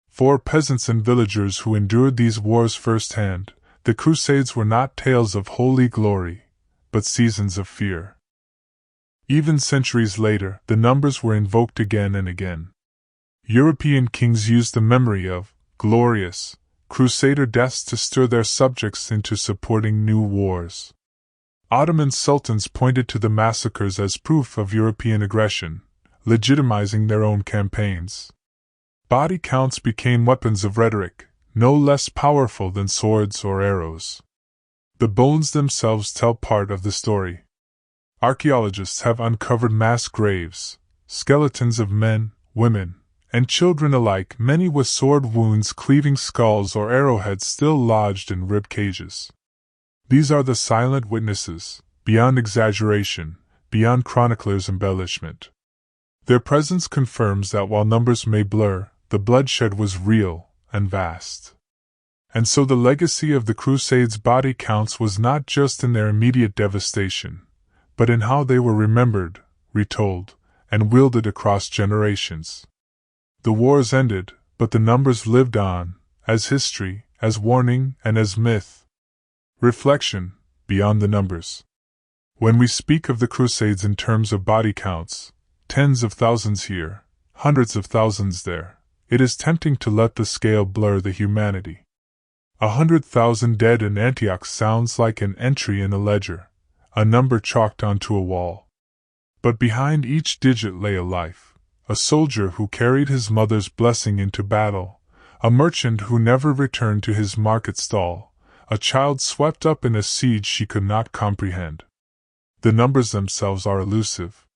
For peasants and villagers who endured these wars firsthand, the Crusades were not tales of holy glory, but seasons of fear. Even centuries later, the numbers were invoked again and again. European kings used the memory of glorious Crusader deaths to stir their subjects into supporting new wars. Ottoman sultans pointed to the massacres as proof of European aggression, legitimizing their own campaigns. Body counts became weapons of rhetoric, no less powerful than swords or arrows. The bones themselves tell part of the story. Archaeologists have uncovered mass graves, skeletons of men, women, and children alike, many with sword wounds cleaving skulls or arrowheads still lodged in rib cages. These are the silent witnesses, beyond exaggeration, beyond chroniclers' embellishment. Their presence confirms that while numbers may blur, the bloodshed was real and vast. And so the legacy of the Crusades' body counts was not just in their immediate devastation, but in how they were remembered, retold, and wielded across generations. The wars ended, but the numbers lived on, as history, as warning, and as myth. Reflection, beyond the numbers. When we speak of the Crusades in terms of body counts, tens of thousands here, hundreds of thousands there, it is tempting to let the scale blur the humanity. 100,000 dead in Antioch sounds like an entry in a ledger, a number chalked onto a wall. But behind each digit lay a life. A soldier who carried his mother's blessing into battle, a merchant who never returned to his market stall, a child swept up in a siege she could not comprehend. The numbers themselves are elusive.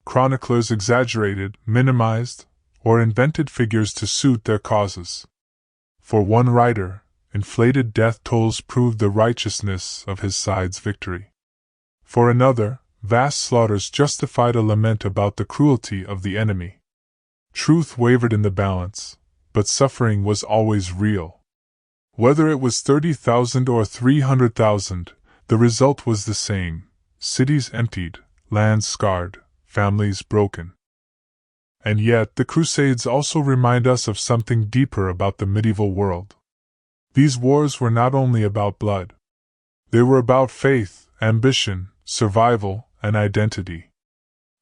Chroniclers exaggerated, minimized, or invented figures to suit their causes. For one writer, inflated death tolls proved the righteousness of his side's victory. For another, vast slaughters justified a lament about the cruelty of the enemy. Truth wavered in the balance, but suffering was always real. Whether it was 30,000 or 300,000, the result was the same: cities emptied, lands scarred, families broken. And yet, the Crusades also remind us of something deeper about the medieval world. These wars were not only about blood. They were about faith, ambition, survival, and identity.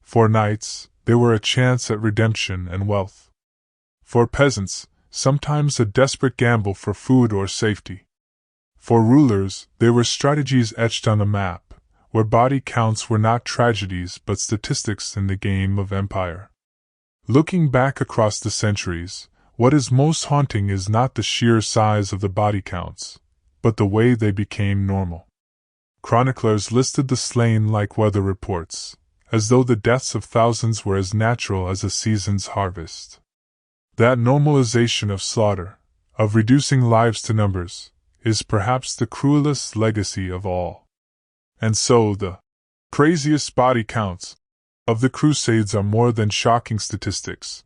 For knights, they were a chance at redemption and wealth. For peasants, sometimes a desperate gamble for food or safety. For rulers, they were strategies etched on a map, where body counts were not tragedies but statistics in the game of empire. Looking back across the centuries, what is most haunting is not the sheer size of the body counts, but the way they became normal. Chroniclers listed the slain like weather reports, as though the deaths of thousands were as natural as a season's harvest. That normalization of slaughter, of reducing lives to numbers, is perhaps the cruelest legacy of all. And so the craziest body counts of the Crusades are more than shocking statistics.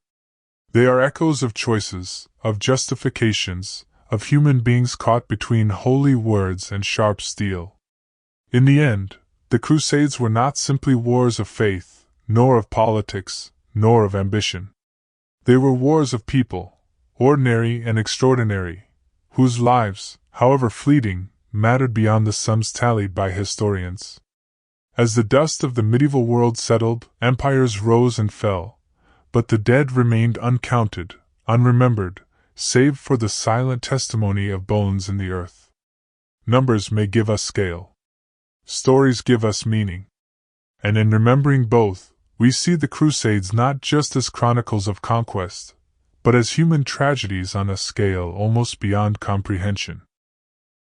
They are echoes of choices, of justifications, of human beings caught between holy words and sharp steel. In the end, the Crusades were not simply wars of faith, nor of politics, nor of ambition. They were wars of people, ordinary and extraordinary, whose lives, however fleeting, mattered beyond the sums tallied by historians. As the dust of the medieval world settled, empires rose and fell, but the dead remained uncounted, unremembered, save for the silent testimony of bones in the earth. Numbers may give us scale. Stories give us meaning. And in remembering both, we see the Crusades not just as chronicles of conquest, but as human tragedies on a scale almost beyond comprehension.